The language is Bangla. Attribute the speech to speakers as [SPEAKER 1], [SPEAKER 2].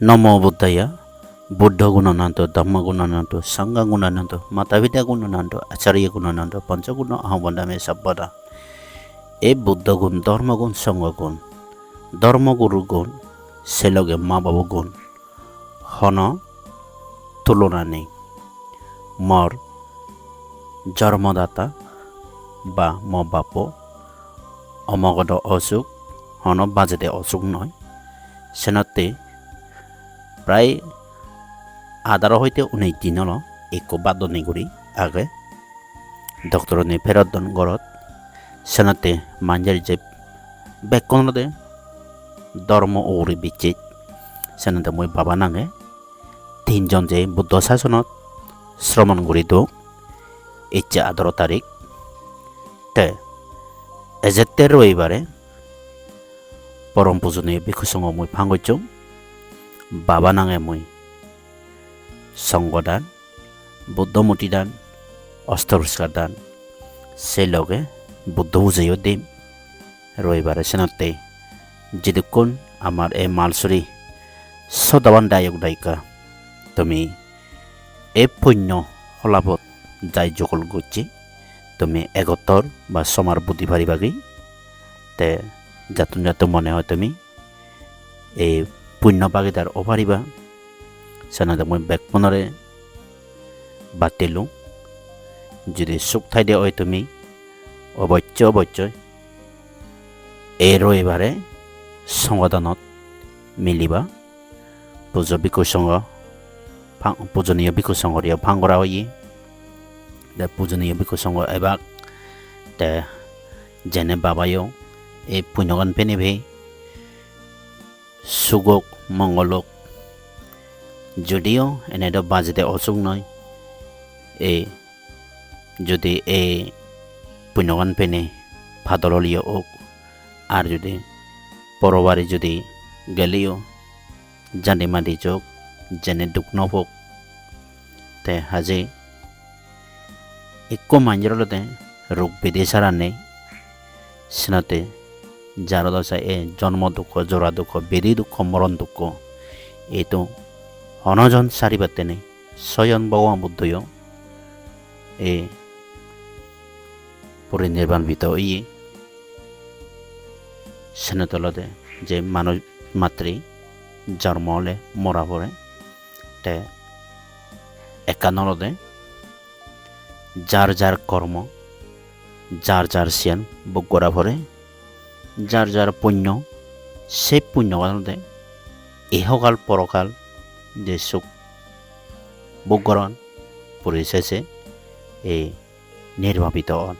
[SPEAKER 1] নমো বুদ্ধায়া বুদ্ধ গুণানন্ত ধম্ম গুণানন্ত সংঘ গুণানন্ত মাতা পিতা গুণানন্ত আচার্য গুণানন্ত পঞ্চগুণ আহ্বানামে সব্বদা। এই বুদ্ধ গুণ ধর্মগুণ সংঘগুণ ধর্মগুরু গুণ সেলগে মা বাবু গুণ হন তুলনা নেই। মর জন্মদাতা বা ম বাপ অমগত অসুখ হন বাজেতে অসুখ নয় সেনতে প্ৰায় 18 হইতে 19 দিনল একো বাদনি কৰি আগে ডক্টৰনি ফেৰদন গৰত সেনাতে মাঞ্জার যে বেকনতে ধর্ম ওরি বিচিত সেনাতে মই বাবা নাঙে 3 জন যে বুদ্ধ শাসনত শ্রমণ কৰি দো ইচ্ছা 18 তারিখ তে এজেতে রবিবারে পরম পূজনীয় ভিক্ষু সংঘ মই ফাঙ্গইচং বাবা নাঙে মই সংঘদান বুদ্ধমূর্তি দান অস্ত্রস্কার দান সেই লগে বুদ্ধ পূজাইও দিম রবিবারে সেনাতে যেদুক্ষণ আমার এই মালসরি সদাবান দায়ক দায়িকা তুমি এই পুণ্য ফলাফত যাই জকল করছি তুমি এগতর বা সমার বুদ্ধি ভারি বাগি তে যাতুন যাতু মনে হয় তুমি এই পুণ্য বাগিদার অভারিবা সেনাতে মই বেকপনরে বাতিলো যদি সুখ ঠাই দিয়ে হয় তুমি অবশ্যই এই রবিবারে সংগঠনত মিলিবা পুজো ভিক্ষু সংঘ পূজনীয় ভিক্ষু সংঘরিয়া ভাঙ্গরা হইয়ে পূজনীয় ভিক্ষু সংঘ এবার তে যেনে বাবায়ও এই পুণ্যগান পেনিবে সুগক মঙ্গলক যদিও এনেতো বাজেতে অসুখ নয় এই যদি এই পুণ্যগান পেনে ভাদরলীয় ওক আর যদি পরবারে যদি গেলেও জানি মাদি চোখ যেনে দুঃখ নভোগ তে হাজে একো মাঞ্জরলতে রোগ বেদে সারা নেই সেনাতে যার দশা এ জন্ম দুঃখ জোড়া দুঃখ বেদি দুঃখ মরণ দুঃখ এই তো অনজন সারি পাতে নেই স্বয়ং ভগবান বুদ্ধও এ পরিনির্বাণ ভিত ইয়ে সেনতলতে যে মানুষ মাত্রই জন্ম হলে মরা পড়ে তে একানলতে যার যার কর্ম যার যার সিয়ান বুক করা পড়ে যার যার পুণ্য সেই পুণ্য কারণে ইহকাল পরকাল যে সুখ বুক গরণ পরিশেষে এই নির্বাপিত হন।